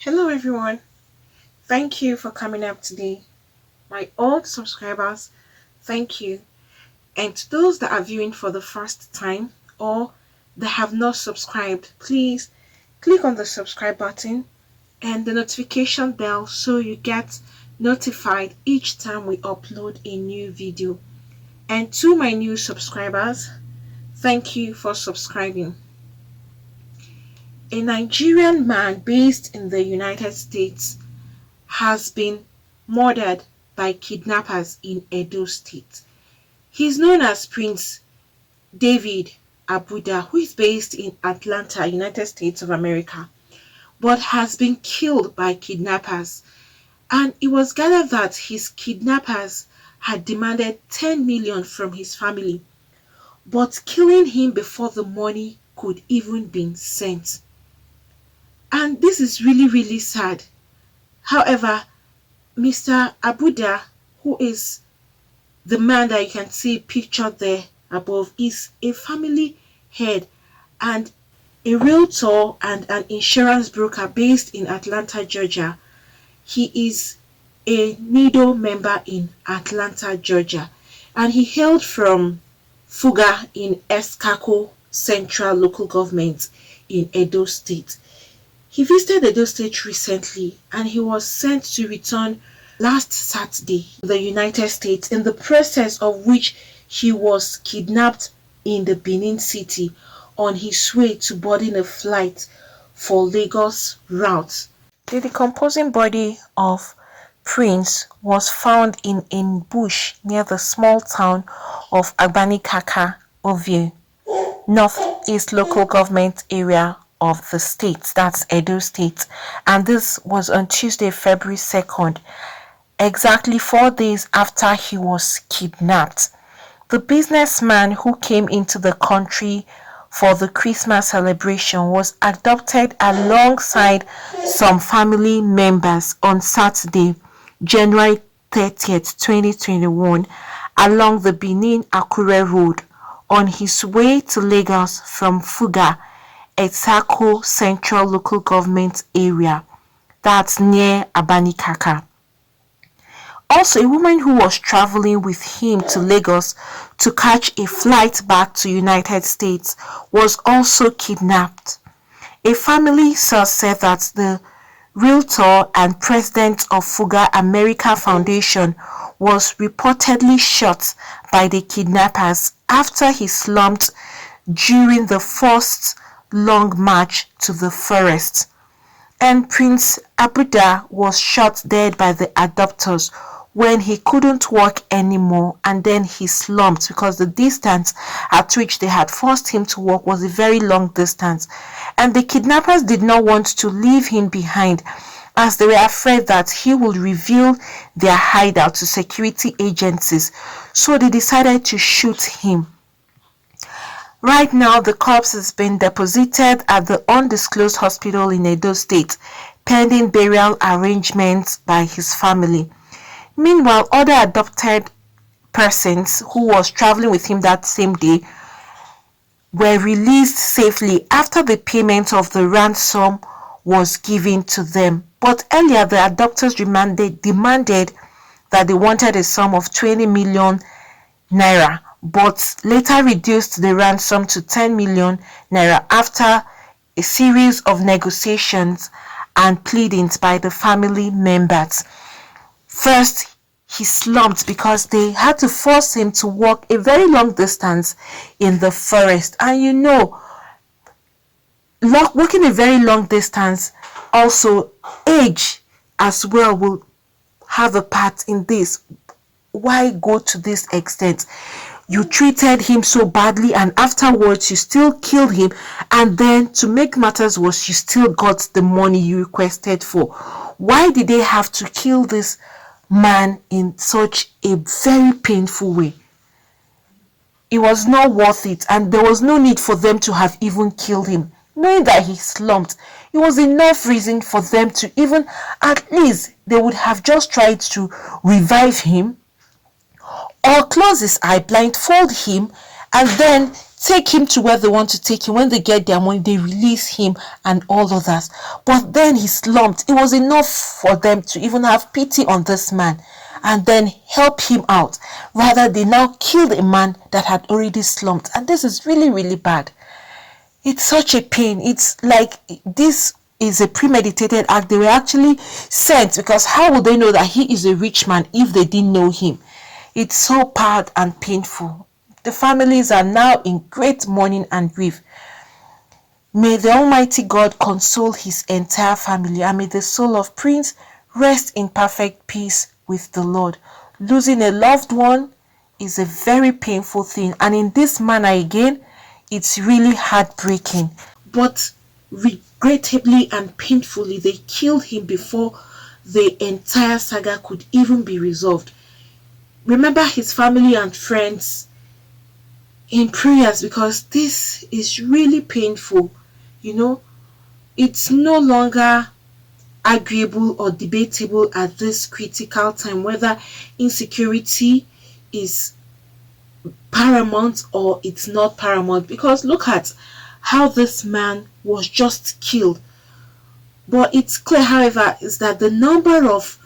Hello everyone. Thank you for coming up today. My old subscribers, thank you. And to those that are viewing for the first time or that have not subscribed, please click on the subscribe button and the notification bell so you get notified each time we upload a new video. And to my new subscribers, thank you for subscribing. A Nigerian man based in the United States has been murdered by kidnappers in Edo State. He is known as Prince David Abuda, who is based in Atlanta, United States of America, but has been killed by kidnappers. And it was gathered that his kidnappers had demanded 10 million from his family, but killing him before the money could even be sent. And this is really, really sad. However, Mr. Abuda, who is the man that you can see pictured there above, is a family head and a realtor and an insurance broker based in Atlanta, Georgia. He is a NIDO member in Atlanta, Georgia, and he hailed from Fuga in Escako Central Local Government in Edo State. He visited Edo State recently and he was sent to return last Saturday to the United States, in the process of which he was kidnapped in the Benin City on his way to boarding a flight for Lagos route. The decomposing body of Prince was found in a bush near the small town of Agbanikaka, Ovie, northeast local government area of the state, that's Edo State, and this was on Tuesday, February 2nd, exactly 4 days after he was kidnapped. The businessman who came into the country for the Christmas celebration was abducted alongside some family members on Saturday, January 30th, 2021, along the Benin-Akure Road on his way to Lagos from Fuga, Escako Central Local Government Area, that's near Abanikaka. Also, a woman who was traveling with him to Lagos to catch a flight back to United States was also kidnapped. A family source said that the realtor and president of Fuga America Foundation was reportedly shot by the kidnappers after he slumped during the first long march to the forest. And Prince Abuda was shot dead by the abductors when he couldn't walk anymore, and then he slumped because the distance at which they had forced him to walk was a very long distance, and the kidnappers did not want to leave him behind as they were afraid that he would reveal their hideout to security agencies, so they decided to shoot him. Right now, the corpse has been deposited at the undisclosed hospital in Edo State, pending burial arrangements by his family. Meanwhile, other adopted persons who was traveling with him that same day were released safely after the payment of the ransom was given to them. But earlier, the adopters demanded that they wanted a sum of 20 million naira, but later reduced the ransom to 10 million naira after a series of negotiations and pleadings by the family members. First, he slumped because they had to force him to walk a very long distance in the forest. And you know, walking a very long distance, also age as well will have a part in this. Why go to this extent? You treated him so badly and afterwards you still killed him, and then to make matters worse, you still got the money you requested for. Why did they have to kill this man in such a very painful way? It was not worth it, and there was no need for them to have even killed him. Knowing that he slumped, it was enough reason for them to even, at least they would have just tried to revive him or close his eye, blindfold him, and then take him to where they want to take him. When they get their money, they release him and all others. But then he slumped. It was enough for them to even have pity on this man and then help him out. Rather, they now killed a man that had already slumped. And this is really, really bad. It's such a pain. It's like this is a premeditated act. They were actually sent, because how would they know that he is a rich man if they didn't know him? It's so bad and painful. The families are now in great mourning and grief. May the Almighty God console his entire family, and may the soul of Prince rest in perfect peace with the Lord. Losing a loved one is a very painful thing, and in this manner again, it's really heartbreaking. But regrettably and painfully, they killed him before the entire saga could even be resolved. Remember his family and friends in prayers, because this is really painful. It's no longer arguable or debatable at this critical time whether insecurity is paramount or it's not paramount, because look at how this man was just killed. But it's clear, however, is that the number of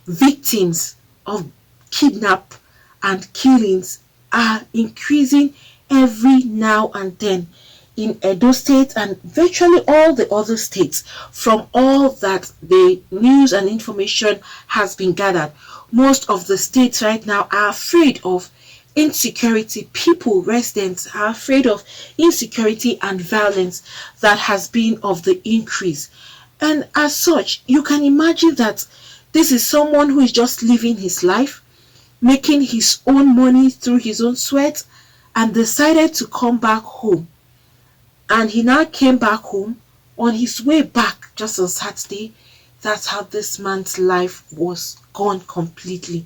victims of kidnap and killings are increasing every now and then in Edo State and virtually all the other states. From all that the news and information has been gathered, most of the states right now are afraid of insecurity. People, residents, are afraid of insecurity and violence that has been of the increase. And as such, you can imagine that this is someone who is just living his life, making his own money through his own sweat, and decided to come back home. And he now came back home. On his way back, just on Saturday, that's how this man's life was gone completely.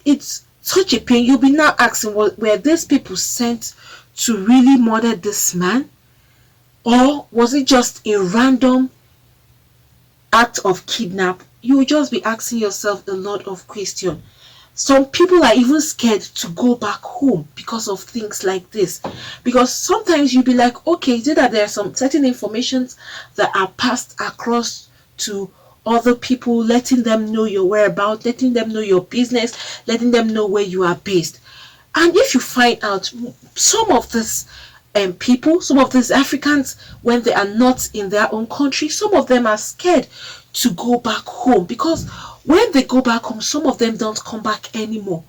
It's such a pain. You'll be now asking, were these people sent to really murder this man? Or was it just a random act of kidnap? You will just be asking yourself a lot of questions. Some people are even scared to go back home because of things like this. Because sometimes you'll be like, okay, is it that there are some certain informations that are passed across to other people, letting them know your whereabouts, letting them know your business, letting them know where you are based. And if you find out some of these people, some of these Africans, when they are not in their own country, some of them are scared to go back home, because when they go back home, some of them don't come back anymore.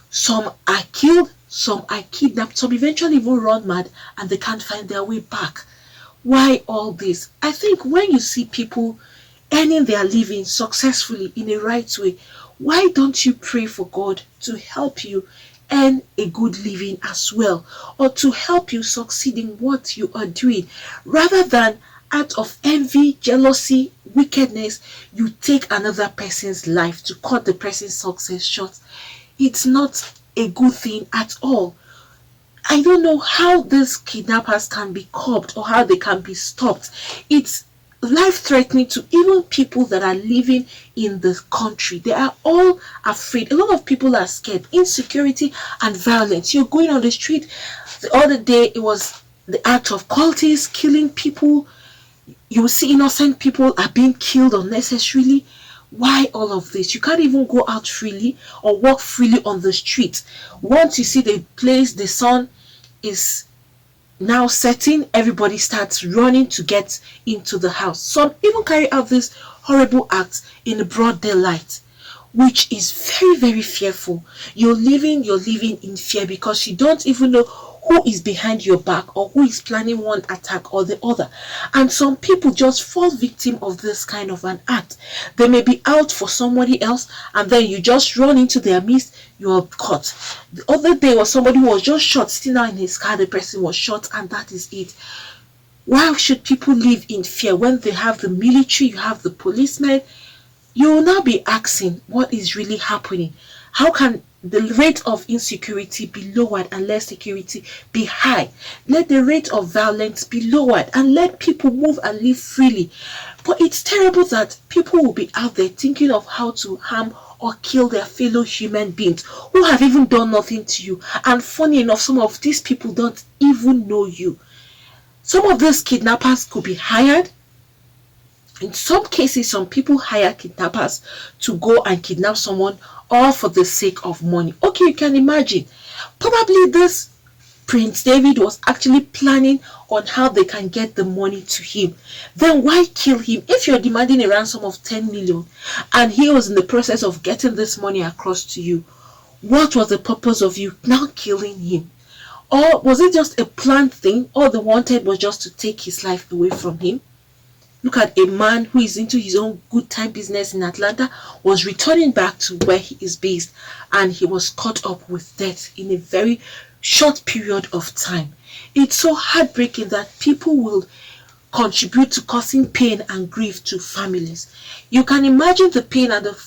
Some are killed, some are kidnapped, some eventually even run mad and they can't find their way back. Why all this? I think when you see people earning their living successfully in a right way, why don't you pray for God to help you earn a good living as well, or to help you succeed in what you are doing, rather than out of envy, jealousy, wickedness, you take another person's life to cut the person's success short. It's not a good thing at all. I don't know how these kidnappers can be curbed or how they can be stopped. It's life-threatening to even people that are living in the country. They are all afraid. A lot of people are scared. Insecurity and violence. You're going on the street. The other day, it was the act of cultists killing people. You see innocent people are being killed unnecessarily. Why all of this? You can't even go out freely or walk freely on the street. Once you see the place, the sun is now setting, everybody starts running to get into the house. Some even carry out this horrible acts in broad daylight, which is very, very fearful. You're living in fear because you don't even know who is behind your back or who is planning one attack or the other. And some people just fall victim of this kind of an act. They may be out for somebody else and then you just run into their midst, you are caught. The other day was somebody who was just shot, sitting out in his car, the person was shot, and that is it. Why should people live in fear when they have the military, you have the policemen? You will now be asking what is really happening. How can the rate of insecurity be lowered and let security be high? Let the rate of violence be lowered and let people move and live freely. But it's terrible that people will be out there thinking of how to harm or kill their fellow human beings who have even done nothing to you. And funny enough, some of these people don't even know you. Some of these kidnappers could be hired. In some cases, some people hire kidnappers to go and kidnap someone, all for the sake of money. Okay, you can imagine. Probably this Prince David was actually planning on how they can get the money to him. Then why kill him? If you're demanding a ransom of 10 million and he was in the process of getting this money across to you, what was the purpose of you now killing him? Or was it just a planned thing? All they wanted was just to take his life away from him? Look at a man who is into his own good time business in Atlanta, was returning back to where he is based, and he was caught up with death in a very short period of time. It's so heartbreaking that people will contribute to causing pain and grief to families. You can imagine the pain and the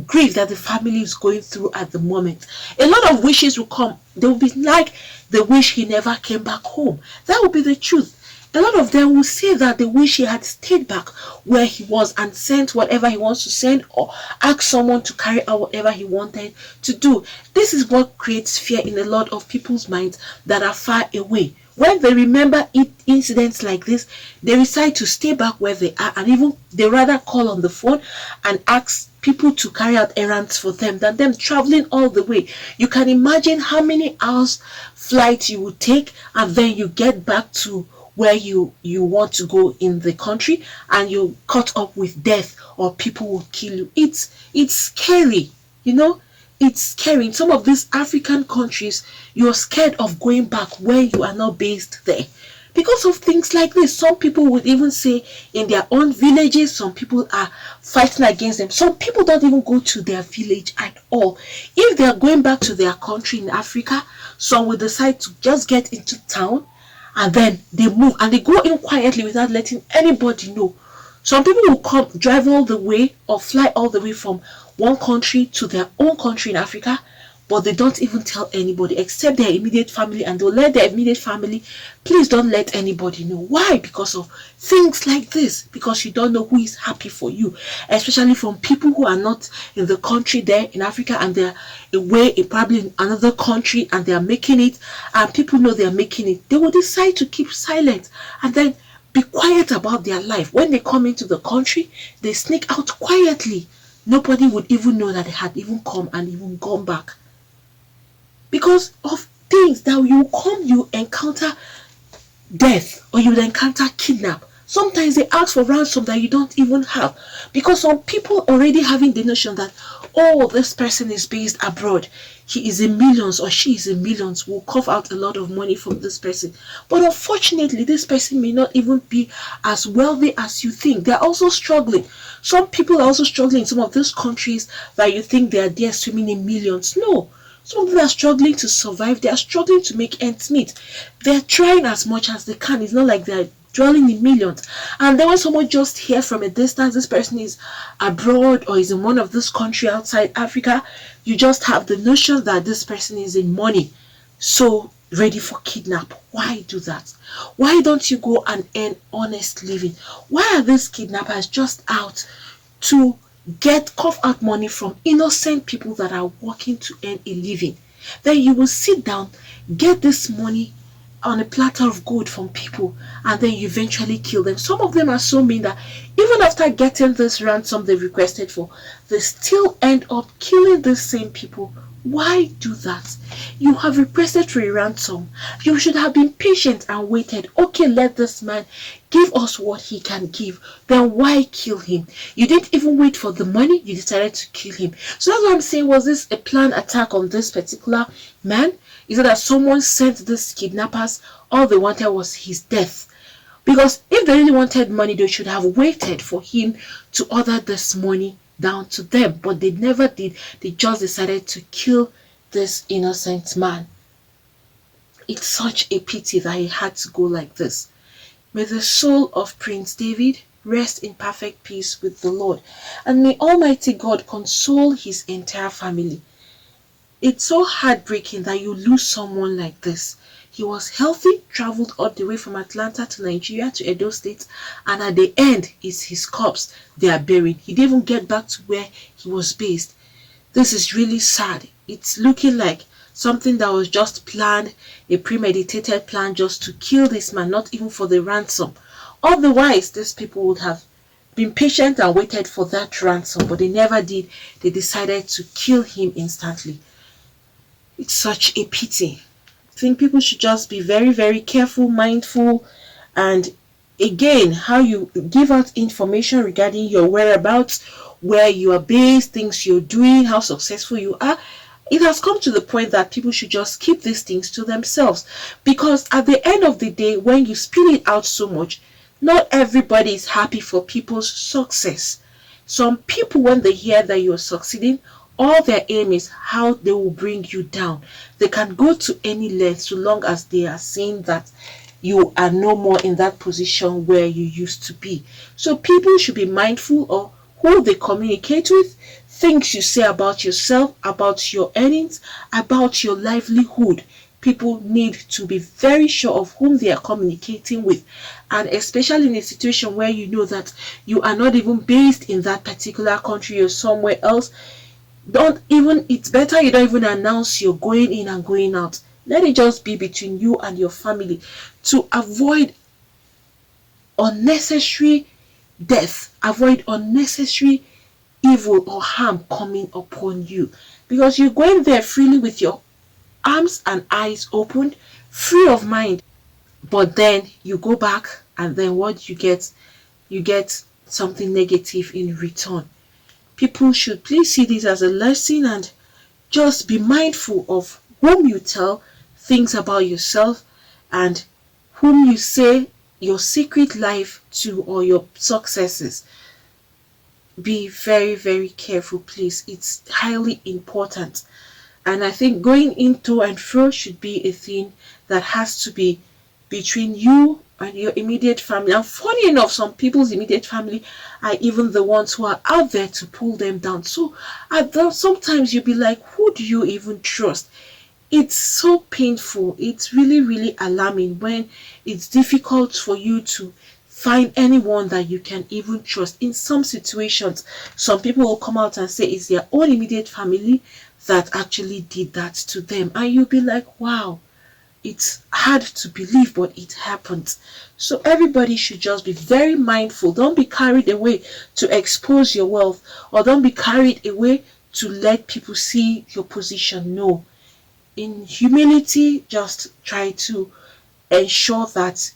grief that the family is going through at the moment. A lot of wishes will come. They will be like the wish he never came back home. That will be the truth. A lot of them will say that they wish he had stayed back where he was and sent whatever he wants to send, or ask someone to carry out whatever he wanted to do. This is what creates fear in a lot of people's minds that are far away. When they remember incidents like this, they decide to stay back where they are, and even they rather call on the phone and ask people to carry out errands for them than them traveling all the way. You can imagine how many hours flight you would take, and then you get back to where you want to go in the country, and you're caught up with death, or people will kill you. It's scary, you know. It's scary. In some of these African countries, you're scared of going back where you are not based there because of things like this. Some people would even say in their own villages, some people are fighting against them. Some people don't even go to their village at all. If they are going back to their country in Africa, some will decide to just get into town, and then they move and they go in quietly without letting anybody know. Some people will come, drive all the way or fly all the way from one country to their own country in Africa, but they don't even tell anybody except their immediate family, and they'll let their immediate family, please don't let anybody know. Why? Because of things like this. Because you don't know who is happy for you, especially from people who are not in the country there in Africa, and they're away probably in another country, and they're making it, and people know they're making it. They will decide to keep silent and then be quiet about their life. When they come into the country, they sneak out quietly. Nobody would even know that they had even come and even gone back. Because of things that you encounter death, or you encounter kidnap. Sometimes they ask for ransom that you don't even have, because some people already having the notion that, oh, this person is based abroad, he is in millions or she is in millions, will cough out a lot of money from this person. But unfortunately, this person may not even be as wealthy as you think. They're also struggling. Some people are also struggling in some of those countries that you think they are there swimming in millions. No. Some of them are struggling to survive. They are struggling to make ends meet. They're trying as much as they can. It's not like they're dwelling in millions. And then when someone just hears from a distance, this person is abroad or is in one of this country outside Africa, you just have the notion that this person is in money, so ready for kidnap. Why do that? Why don't you go and earn honest living? Why are these kidnappers just out to cough out money from innocent people that are working to earn a living? Then you will sit down, get this money on a platter of gold from people, and then you eventually kill them. Some of them are so mean that even after getting this ransom they requested for, they still end up killing these same people. Why do that? You have requested for a ransom. You should have been patient and waited. Okay, let this man give us what he can give. Then why kill him? You didn't even wait for the money. You decided to kill him. So that's what I'm saying. Was this a planned attack on this particular man? Is it that someone sent these kidnappers? All they wanted was his death. Because if they really wanted money, they should have waited for him to order this money down to them. But they never did. They just decided to kill this innocent man. It's such a pity that he had to go like this. May the soul of Prince David rest in perfect peace with the Lord. And may Almighty God console his entire family. It's so heartbreaking that you lose someone like this. He was healthy, traveled all the way from Atlanta to Nigeria to Edo State, and at the end is his corpse they are buried. He didn't even get back to where he was based. This is really sad. It's looking like something that was just planned, a premeditated plan just to kill this man, not even for the ransom. Otherwise, these people would have been patient and waited for that ransom, but they never did. They decided to kill him instantly. It's such a pity. I think people should just be very, very careful, mindful, and again, how you give out information regarding your whereabouts, where you are based, things you're doing, how successful you are. It has come to the point that people should just keep these things to themselves, because at the end of the day, when you spill it out so much, not everybody is happy for people's success. Some people, when they hear that you're succeeding, all their aim is how they will bring you down. They can go to any length so long as they are seeing that you are no more in that position where you used to be. So people should be mindful of who they communicate with, things you say about yourself, about your earnings, about your livelihood. People need to be very sure of whom they are communicating with, and especially in a situation where you know that you are not even based in that particular country or somewhere else. It's better you don't even announce you're going in and going out. Let it just be between you and your family to avoid unnecessary death, avoid unnecessary evil or harm coming upon you, because you're going there freely with your arms and eyes open, free of mind, but then you go back and then what you get? You get something negative in return. People should please see this as a lesson and just be mindful of whom you tell things about yourself and whom you say your secret life to or your successes. Be very, very careful, please. It's highly important. And I think going into and fro should be a thing that has to be between you and your immediate family. And funny enough, some people's immediate family are even the ones who are out there to pull them down. So sometimes you'll be like, who do you even trust? It's so painful. It's really, really alarming when it's difficult for you to find anyone that you can even trust. In some situations, some people will come out and say it's their own immediate family that actually did that to them. And you'll be like, wow, it's hard to believe, but it happened. So everybody should just be very mindful. Don't be carried away to expose your wealth, or don't be carried away to let people see your position. No. In humility, just try to ensure that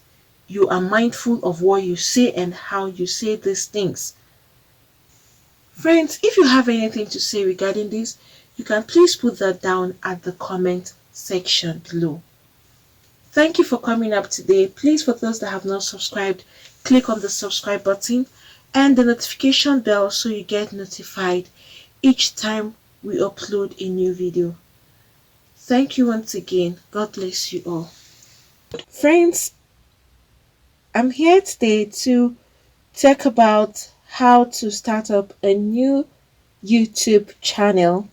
you are mindful of what you say and how you say these things. Friends, if you have anything to say regarding this, you can please put that down at the comment section below. Thank you for coming up today. Please, for those that have not subscribed, click on the subscribe button and the notification bell so you get notified each time we upload a new video. Thank you once again. God bless you all. Friends, I'm here today to talk about how to start up a new YouTube channel.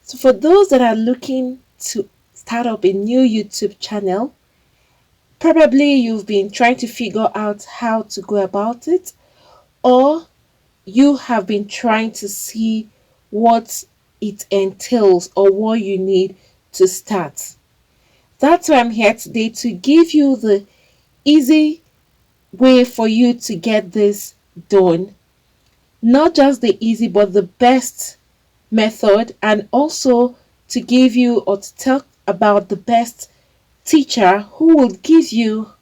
So for those that are looking to start up a new YouTube channel, probably you've been trying to figure out how to go about it, or you have been trying to see what it entails or what you need to start. That's why I'm here today, to give you the easy way for you to get this done. Not just the easy, but the best method, and also to give you or to talk about the best teacher who will give you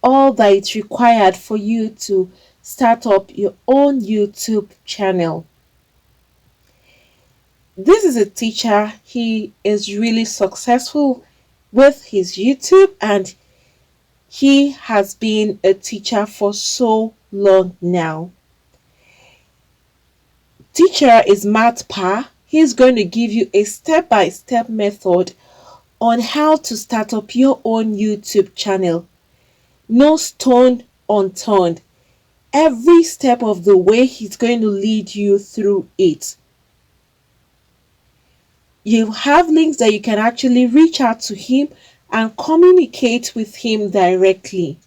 all that is required for you to start up your own YouTube channel. This is a teacher. He is really successful with his YouTube, and he has been a teacher for so long now. Teacher is Matt Pa. He's going to give you a step-by-step method on how to start up your own YouTube channel. No stone unturned. Every step of the way, he's going to lead you through it. You have links that you can actually reach out to him and communicate with him directly.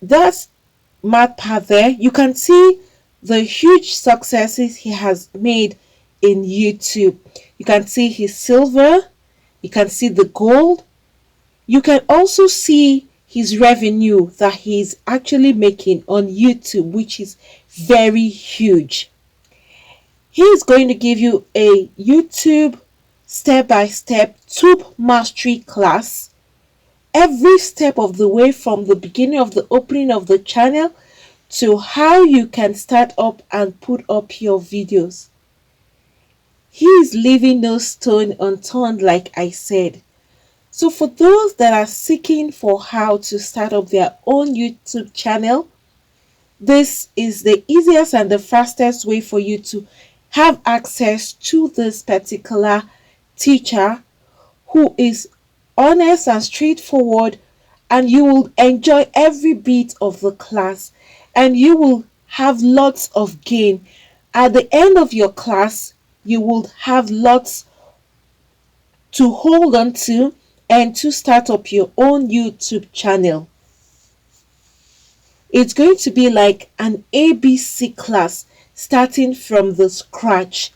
That's Matt Pa there. You can see the huge successes he has made in YouTube. You can see his silver, you can see the gold, you can also see his revenue that he's actually making on YouTube, which is very huge. He is going to give you a YouTube step-by-step tube mastery class, every step of the way from the beginning of the opening of the channel to how you can start up and put up your videos. He is leaving no stone unturned, like I said. So for those that are seeking for how to start up their own YouTube channel, this is the easiest and the fastest way for you to have access to this particular teacher who is honest and straightforward, and you will enjoy every bit of the class and you will have lots of gain. At the end of your class, you will have lots to hold on to and to start up your own YouTube channel. It's going to be like an ABC class starting from the scratch.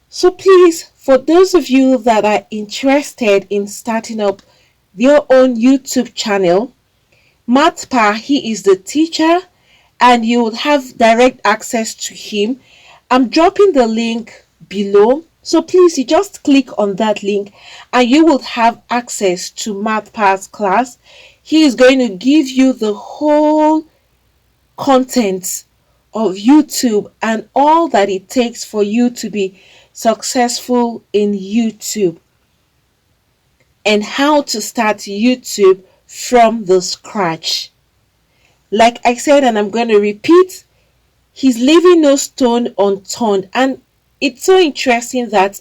So please, for those of you that are interested in starting up your own YouTube channel, Mathpa, he is the teacher and you will have direct access to him. I'm dropping the link below. So please, you just click on that link and you will have access to Mathpa's class. He is going to give you the whole content of YouTube and all that it takes for you to be successful in YouTube and how to start YouTube from the scratch. Like I said, and I'm going to repeat, he's leaving no stone unturned. And it's so interesting that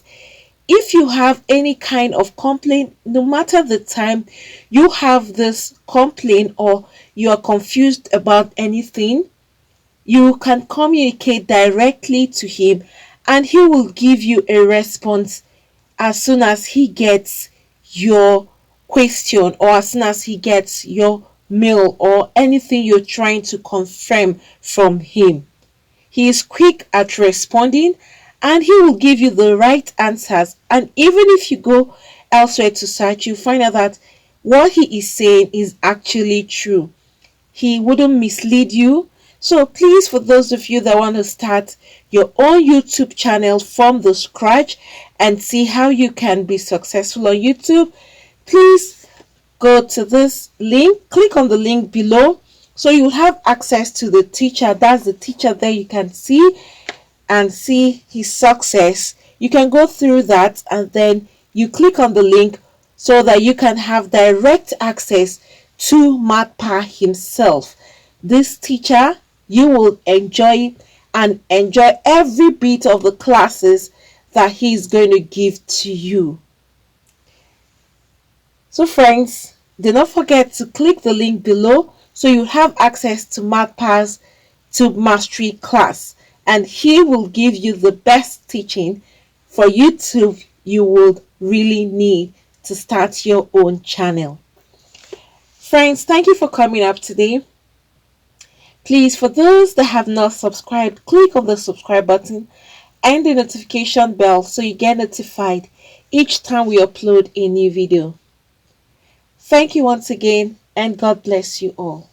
if you have any kind of complaint, no matter the time you have this complaint or you are confused about anything, you can communicate directly to him and he will give you a response as soon as he gets your question or as soon as he gets your mail or anything you're trying to confirm from him. He is quick at responding and he will give you the right answers. And even if you go elsewhere to search, you find out that what he is saying is actually true. He wouldn't mislead you. So please, for those of you that want to start your own YouTube channel from the scratch and see how you can be successful on YouTube, please go to this link, click on the link below so you will have access to the teacher. That's the teacher there you can see and see his success. You can go through that and then you click on the link so that you can have direct access to Mathpa himself. This teacher, you will enjoy and enjoy every bit of the classes that he's going to give to you. So friends, do not forget to click the link below so you have access to Mathpa's Tube Mastery class, and he will give you the best teaching for YouTube you would really need to start your own channel. Friends, thank you for coming up today. Please, for those that have not subscribed, click on the subscribe button and the notification bell so you get notified each time we upload a new video. Thank you once again, and God bless you all.